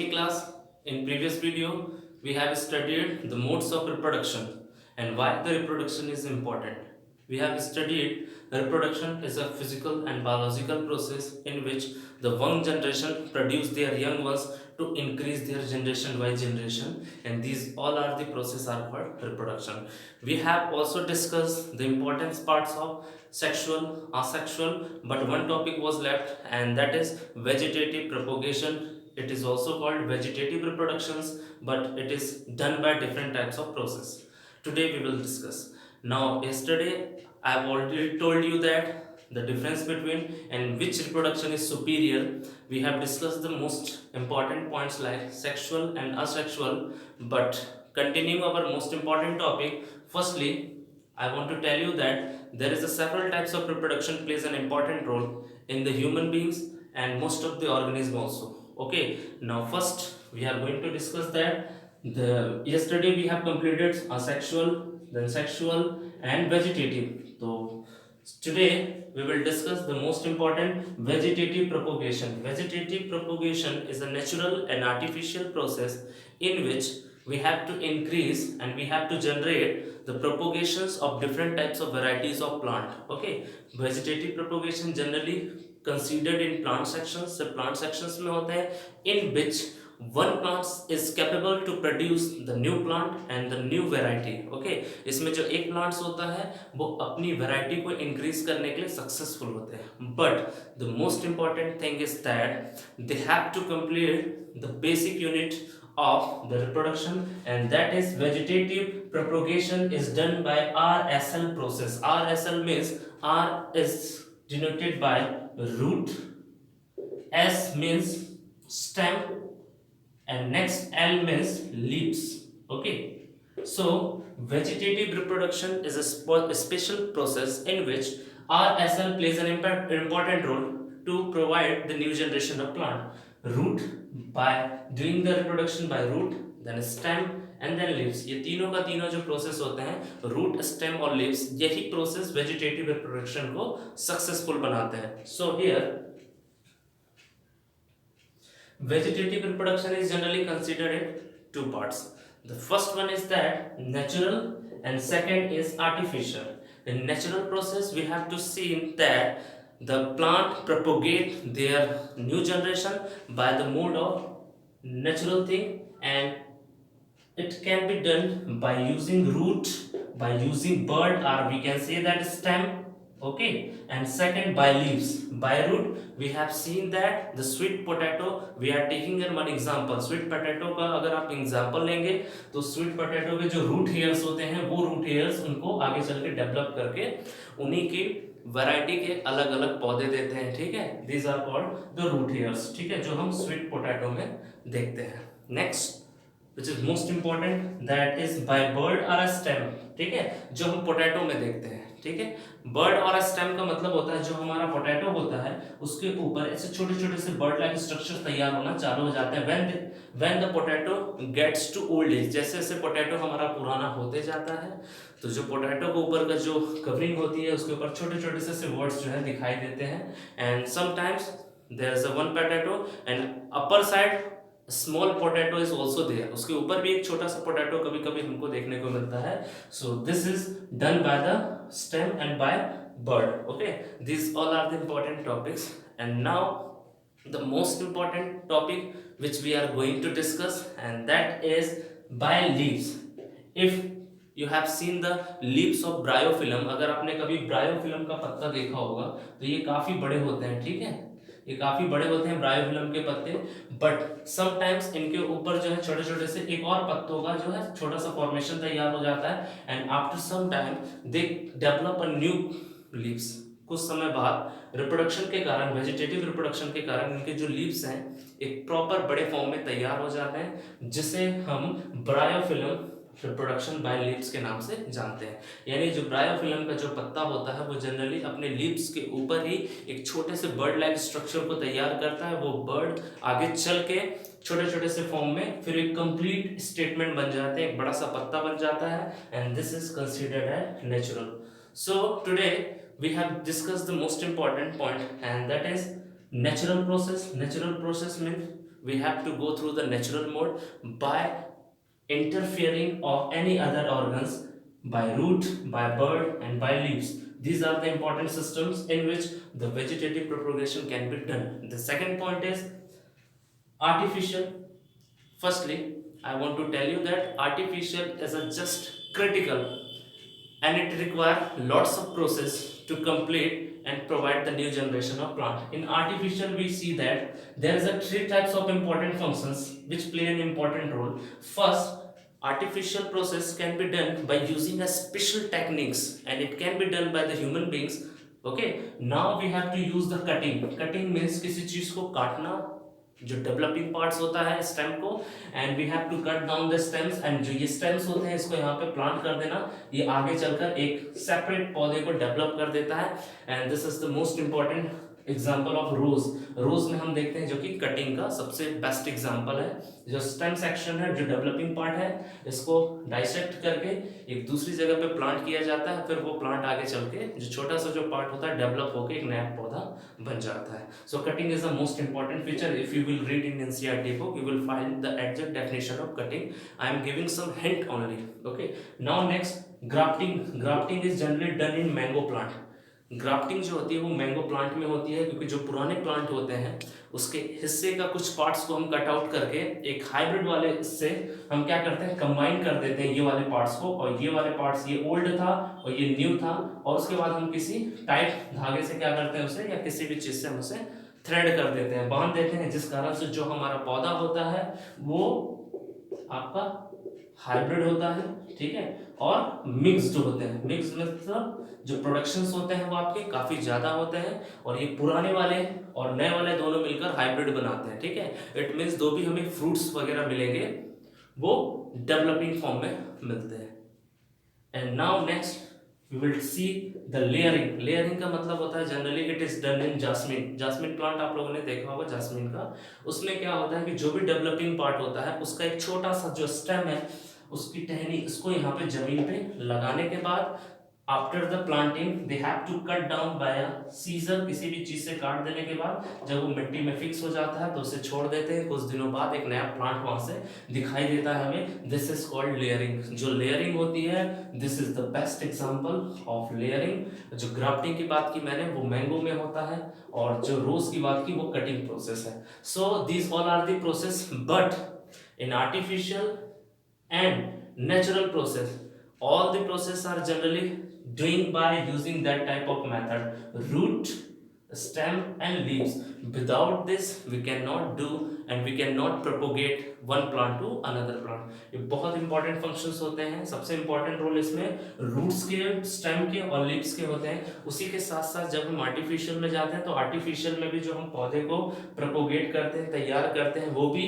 class. In previous video, we have studied the modes of reproduction and why the reproduction is important. We have studied reproduction is a physical and biological process in which the one generation produce their young ones to increase their generation by generation, and these all are the process are called reproduction. We have also discussed the important parts of sexual, asexual, but one topic was left, and that is vegetative propagation. It is also called vegetative reproductions, but it is done by different types of process. Today we will discuss. Now, yesterday I have already told you that the difference between and which reproduction is superior. We have discussed the most important points like sexual and asexual, but continuing our most important topic, firstly, I want to tell you that there is a several types of reproduction plays an important role in the human beings and most of the organism also. Okay, now first we are going to discuss that the yesterday we have completed asexual, then sexual and vegetative. So today we will discuss the most important vegetative propagation. Vegetative propagation is a natural and artificial process in which we have to increase and we have to generate the propagations of different types of varieties of plant. Okay, vegetative propagation generally considered in plant sections. The plant sections में होते हैं in which one plant is capable to produce the new plant and the new variety. Okay, इसमें जो एक plants होता है वो अपनी variety को increase करने के लिए successful होते हैं, but the most important thing is that they have to complete the basic unit of the reproduction, and that is vegetative propagation is done by RSL process. RSL means R is denoted by root, S means stem, and next L means leaves. Okay, so vegetative reproduction is a special process in which RSL plays an important role to provide the new generation of plant. Root, by doing the reproduction by root, then stem and then leaves. ये तीनों का तीनों जो process होते हैं root, stem और leaves, यही process vegetative reproduction को सक्सेसफुल बनाते हैं. So here vegetative reproduction is generally considered in two parts. The first one is that natural and second is artificial. In natural process we have to see that the plant propagate their new generation by the mode of natural thing, and it can be done by using root, by using bud, or we can say that stem. Okay, and second by leaves. By root we have seen that the sweet potato, we are taking one example. Sweet potato का अगर आप example लेंगे तो sweet potato के जो root hairs होते हैं वो root hairs उनको आगे चल के develop करके उन्हीं की वैरायटी के अलग अलग पौधे देते हैं. ठीक है, these are called the root hairs. ठीक है, जो हम sweet potato में देखते हैं. Next, which is most important, that is by bud or a stem. ठीक है, जो हम पोटैटो में देखते हैं. ठीक है, बर्ड और स्टेम का मतलब होता है जो हमारा पोटैटो होता है उसके ऊपर ऐसे छोटे छोटे से बर्ड लाइक स्ट्रक्चर तैयार होना चालू हो जाते हैं when the potato gets to old age. जैसे जैसे पोटैटो हमारा पुराना होते जाता है तो जो पोटैटो के ऊपर का जो कवरिंग होती है उसके ऊपर छोटे छोटे से वर्ड्स जो है दिखाई देते हैं. And sometimes there is a one potato and upper side small potato is also there. उसके ऊपर भी एक छोटा सा पोटैटो कभी कभी हमको देखने को मिलता है. So this is done by the stem and by bird. Okay, this all are the important topics. And now the most important topic which we are going to discuss, and that is by leaves. If you have seen the leaves of bryophyllum, अगर आपने कभी bryophyllum का पत्ता देखा होगा तो ये काफी बड़े होते हैं. ठीक है, ये काफी बड़े होते हैं ब्रायोफिलम के पत्ते, बट समटाइम्स इनके ऊपर जो है छोटे छोटे से एक और पत्तों का जो है छोटा सा फॉर्मेशन तैयार हो जाता है. And after some time they develop a new leaves. कुछ समय बाद रिप्रोडक्शन के कारण, वेजिटेटिव रिप्रोडक्शन के कारण इनके जो लीव्स हैं एक प्रॉपर बड़े फॉर्म में तैयार हो जाते हैं, जिसे हम ब्रायोफिलम रिप्रोडक्शन बाय लीव्स के नाम से जानते हैं. यानी जो ब्रायोफिलम का जो पत्ता होता है वो जनरली अपने लीव्स के ऊपर ही एक छोटे से बर्ड लाइक स्ट्रक्चर को तैयार करता है. वो बर्ड आगे चल के छोटे छोटे से फॉर्म में फिर एक कंप्लीट स्टेटमेंट बन जाते हैं, एक बड़ा सा पत्ता बन जाता है. And this is considered as natural. So today we have discussed the most important point, and that is natural process. Natural process means we have to go through the natural mode by interfering of any other organs by root, by bird and by leaves. These are the important systems in which the vegetative propagation can be done. The second point is artificial. Firstly, I want to tell you that artificial is a just critical and it requires lots of process to complete and provide the new generation of plant. In artificial, we see that there is a three types of important functions which play an important role. First, artificial process can be done by using a special techniques and it can be done by the human beings. Okay, now we have to use the cutting. Cutting means किसी चीज को काटना, जो developing parts होता है stem को, and we have to cut down the stems, and जो ये स्टेम्स होते हैं इसको यहाँ पे प्लांट कर देना, ये आगे चलकर एक सेपरेट पौधे को डेवलप कर देता है। And this is the most important example of rose. Rose में हम देखते हैं जो कि कटिंग का सबसे बेस्ट एग्जाम्पल है। जो स्टेम सेक्शन है, जो डेवलपिंग पार्ट है, इसको डाइसेक्ट करके एक दूसरी जगह पे प्लांट किया जाता है, फिर वो प्लांट आगे चल के जो छोटा सा जो पार्ट होता है डेवलप होकर एक नया पौधा बन जाता है। So cutting is the most important feature. If you will read in NCERT book you will find the exact definition of cutting. I am giving some hint only. Okay, now next grafting. Grafting is generally done in mango plant. Grafting जो होती है वो mango plant में होती है, क्योंकि जो पुराने प्लांट होते हैं उसके हिस्से का कुछ पार्ट्स को हम कट आउट करके एक हाइब्रिड वाले से हम क्या करते हैं, कंबाइन कर देते हैं ये वाले पार्ट्स को, और ये वाले पार्ट्स, ये ओल्ड था और ये न्यू था, और उसके बाद हम किसी टाइट धागे से क्या करते हैं उसे, या किसी भी चीज से हम उसे थ्रेड कर देते हैं, बांध देते हैं, जिस कारण से जो हमारा पौधा होता है वो आपका हाइब्रिड होता है, ठीक है, और मिक्स्ड होते हैं। मिक्स मतलब जो प्रोडक्शंस होते हैं वो आपके काफी ज्यादा होते हैं, और ये पुराने वाले और नए वाले दोनों मिलकर हाइब्रिड बनाते हैं, ठीक है। इट मींस दो भी हमें फ्रूट्स वगैरह मिलेंगे वो डेवलपिंग फॉर्म में मिलते हैं। And now next we will see the layering। layering का मतलब होता है generally it is done in jasmine. Jasmine plant आप लोगों ने देखा होगा जास्मिन का। उसमें क्या होता है कि जो भी डेवलपिंग पार्ट होता है उसका एक छोटा सा जो स्टेम है उसकी टहनी इसको यहाँ पे जमीन पे लगाने के बाद after the planting they have to cut down by a scissor. किसी भी चीज से काट देने के बाद जब वो मिट्टी में फिक्स हो जाता है तो उसे छोड़ देते हैं, कुछ दिनों बाद एक नया प्लांट वहां से दिखाई देता है हमें। This is called layering. जो लेयरिंग होती है this is the best example of layering. जो ग्राफ्टिंग की बात की मैंने वो मैंगो में होता है, और जो रोज की बात की वो कटिंग प्रोसेस है। So these all are the process, but in artificial and natural process all the process are generally doing by using that type of method: root, stem and leaves. Without this we cannot do and we cannot propagate one plant to another plant। ये बहुत important functions होते हैं। सबसे important role इसमें roots के, stem के और leaves के होते हैं। उसी के साथ साथ जब हम आर्टिफिशियल में जाते हैं तो आर्टिफिशियल में भी जो हम पौधे को प्रोपोगेट करते हैं, तैयार करते हैं, वो भी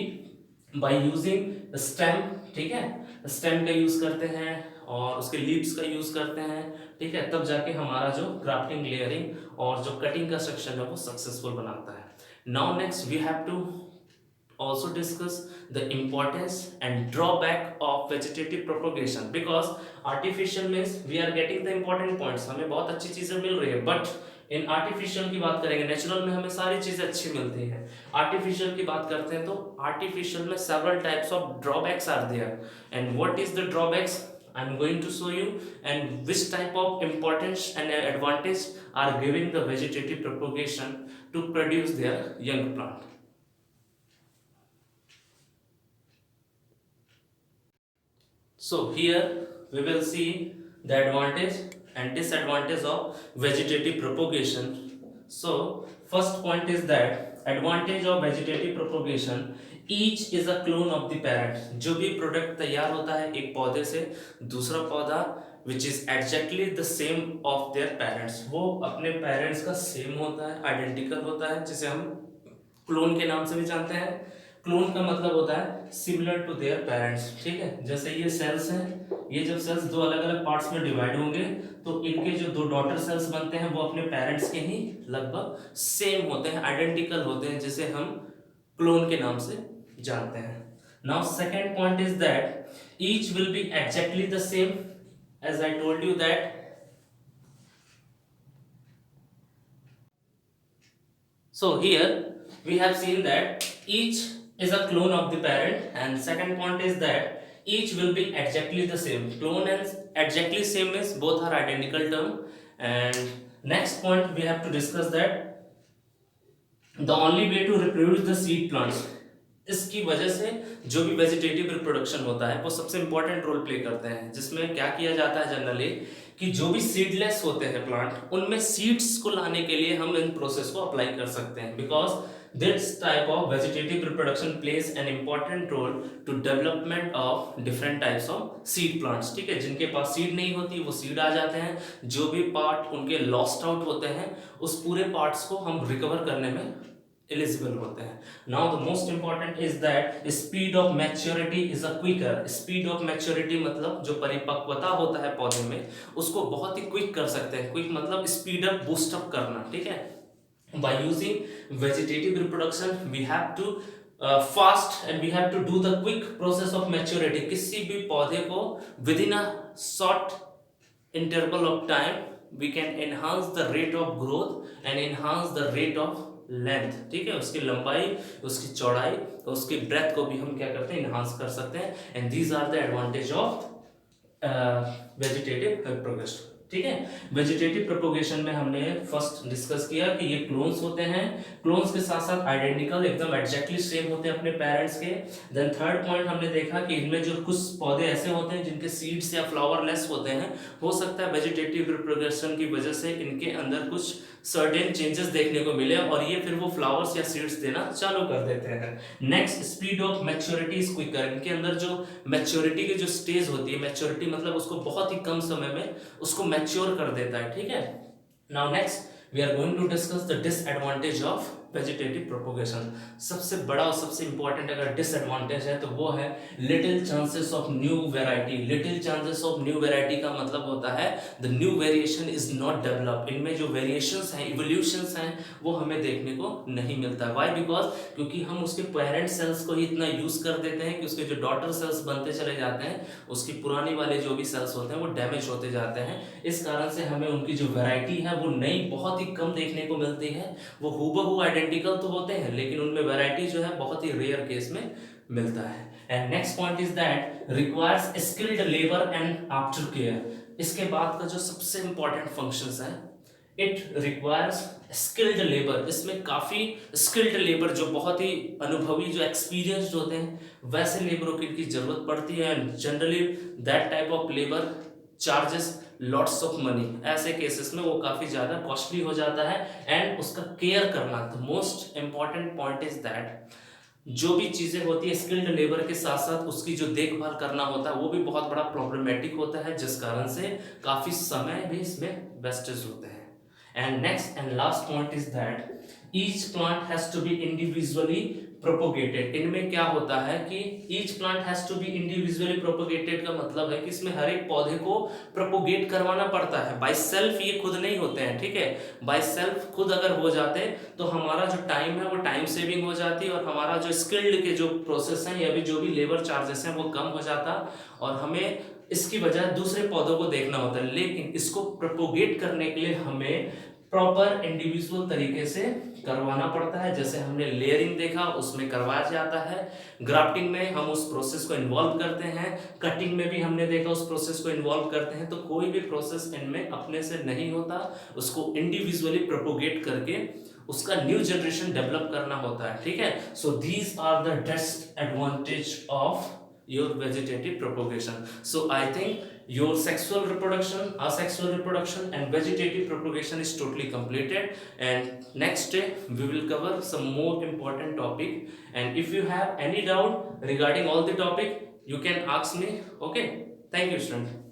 बाय यूजिंग स्टेम, ठीक है, स्टेम का यूज करते हैं और उसके लीव्स का यूज करते हैं, ठीक है, तब जाके हमारा जो ग्राफ्टिंग, लेयरिंग और जो कटिंग का सेक्शन है वो सक्सेसफुल बनाता है। Now next we have to also discuss the importance and drawback of vegetative propagation, because artificial means we are getting the important points, हमें बहुत अच्छी चीजें मिल रही है, बट इन आर्टिफिशियल की बात करेंगे, नेचुरल में हमें सारी चीजें अच्छी मिलती हैं, आर्टिफिशियल की बात करते हैं तो आर्टिफिशियल में several types of drawbacks are there, and what is the drawbacks I'm going to show you, and which type of importance and advantage are giving the vegetative propagation to produce their young plant। So here we will see the advantage and disadvantage of vegetative propagation। So first point is that advantage of vegetative propagation, each is a clone of the parent। जो भी product तैयार होता है एक पौधे से दूसरा पौधा which is exactly the same of their parents, वो अपने पेरेंट्स का सेम होता है, आइडेंटिकल होता है, जिसे हम क्लोन के नाम से भी जानते हैं। क्लोन का मतलब होता है सिमिलर टू देयर पेरेंट्स, ठीक है। जैसे ये सेल्स हैं, ये जब सेल्स दो अलग अलग पार्ट्स में डिवाइड होंगे तो इनके जो दो डॉटर सेल्स बनते हैं वो अपने पेरेंट्स के ही लगभग सेम होते हैं, आइडेंटिकल होते हैं, जिसे हम क्लोन के नाम से जानते हैं। Now second point is that each will be exactly the same, as I told you that. So here we have seen that each is a clone of the parent, and second point is that each will be exactly the same. Clone and exactly same is both are identical term. And next point we have to discuss that the only way to reproduce the seed plants, इसकी वजह से जो भी vegetative reproduction होता है वो सबसे important role play करते हैं, जिसमें क्या किया जाता है जनरली कि जो भी सीडलेस होते हैं प्लांट उनमें सीड्स को लाने के लिए हम इन प्रोसेस को अप्लाई कर सकते हैं, because this type of vegetative reproduction plays an important role to development of different types of seed plants. ठीक है, जिनके पास सीड नहीं होती वो सीड आ जाते हैं, जो भी पार्ट उनके लॉस्ट आउट होते हैं उस पूरे पार्ट्स को हम रिकवर करने में एलिजिबल होते हैं। Now the most important is that speed of maturity is a quicker. Speed of maturity मतलब जो परिपक्वता होता है पौधे में उसको बहुत ही क्विक कर सकते हैं। क्विक मतलब स्पीड अप, बूस्ट अप करना। ठीक है, by using vegetative reproduction we have to fast and we have to do the quick process of maturity। किसी भी पौधे को within a short interval of time we can enhance the rate of growth and enhance the rate of length. ठीक है, उसकी लंबाई, उसकी चौड़ाई, उसकी ब्रेथ को भी हम क्या करते हैं, इनहांस कर सकते हैं। And these are the advantage of vegetative progression. ठीक है, वेजिटेटिव प्रोपोगेशन में हमने फर्स्ट डिस्कस किया कि ये क्लोन्स होते हैं, क्लोन्स के साथ साथ आइडेंटिकल एकदम एग्जैक्टली सेम होते हैं अपने पेरेंट्स के। देन थर्ड पॉइंट हमने देखा कि इनमें जो कुछ पौधे ऐसे होते हैं जिनके सीड्स या फ्लावरलेस होते हैं, हो सकता है वेजिटेटिव रिप्रोडक्शन की वजह से इनके अंदर कुछ सर्टेन चेंजेस देखने को मिले और ये फिर वो फ्लावर्स या सीड्स देना चालू कर देते हैं। Next, speed of maturity is quicker. इनके अंदर जो मैच्योरिटी की जो स्टेज होती है, मैच्योरिटी मतलब उसको बहुत ही कम समय में उसको मैच्योर कर देता है। ठीक है, now next we are going to discuss the disadvantage of vegetative propagation. सबसे बड़ा और सबसे इंपॉर्टेंट अगर डिसएडवांटेज है तो वो है little chances of new variety. Little chances of new variety का मतलब होता है the new variation is not develop. इनमें जो वेरिएशंस हैं, इवोल्यूशंस हैं, वो हमें देखने को नहीं मिलता है। व्हाई? बिकॉज क्योंकि हम उसके पेरेंट सेल्स को ही इतना यूज कर देते हैं कि उसके जो डॉटर सेल्स बनते चले जाते हैं, उसकी पुरानी वाले जो भी सेल्स होते हैं वो डैमेज होते जाते हैं। इस कारण से हमें उनकी जो वैरायटी है वो नई बहुत ही कम देखने को मिलती है। वो हूबहू आइडेंटिकल तो होते हैं लेकिन उनमें वैरायटी जो है बहुत ही रेयर केस में मिलता है। And next point is that requires skilled labour and after care. इसके बाद का जो सबसे इंपॉर्टेंट फंक्शंस है, इट रिक्वायर्स स्किल्ड लेबर। इसमें काफी स्किल्ड लेबर जो बहुत ही अनुभवी, जो एक्सपीरियंस्ड होते हैं, वैसे लेबरों की जरूरत पड़ती है। And generally that type of labour charges lots of money. ऐसे केसेस में वो काफी ज्यादा कॉस्टली हो जाता है। एंड उसका केयर करना, the most important point is that जो भी चीजें होती है स्किल्ड लेबर के साथ साथ उसकी जो देखभाल करना होता है वो भी बहुत बड़ा प्रॉब्लमेटिक होता है, जिस कारण से काफी समय भी इसमें वेस्टेज होते हैं। And next and last point is that each plant has to be individually propagated. इनमें क्या होता है कि each plant has to be individually propagated का मतलब है कि इसमें हर एक पौधे को प्रोपोगेट करवाना पड़ता है। बाय सेल्फ ये खुद नहीं होते हैं। ठीक है, बाय सेल्फ खुद अगर हो जाते तो हमारा जो टाइम है वो टाइम सेविंग हो जाती और हमारा जो स्किल्ड के जो प्रोसेस हैं या भी जो भी लेबर चार्जेस हैं वो कम हो जाता और हमें इसकी वजह दूसरे पौधों को देखना होता है। लेकिन इसको प्रोपोगेट करने के लिए हमें प्रॉपर इंडिविजुअल तरीके से करवाना पड़ता है। जैसे हमने लेयरिंग देखा उसमें करवाया जाता है, ग्राफ्टिंग में हम उस प्रोसेस को इन्वॉल्व करते हैं, कटिंग में भी हमने देखा उस प्रोसेस को इन्वॉल्व करते हैं। तो कोई भी प्रोसेस इनमें अपने से नहीं होता, उसको इंडिविजुअली प्रोपोगेट करके उसका न्यू जनरेशन डेवलप करना होता है। ठीक है, so these are the disadvantage of your vegetative propagation. So I think your sexual reproduction, asexual reproduction and vegetative propagation is totally completed, and next day we will cover some more important topic, and if you have any doubt regarding all the topic you can ask me. Okay, thank you student.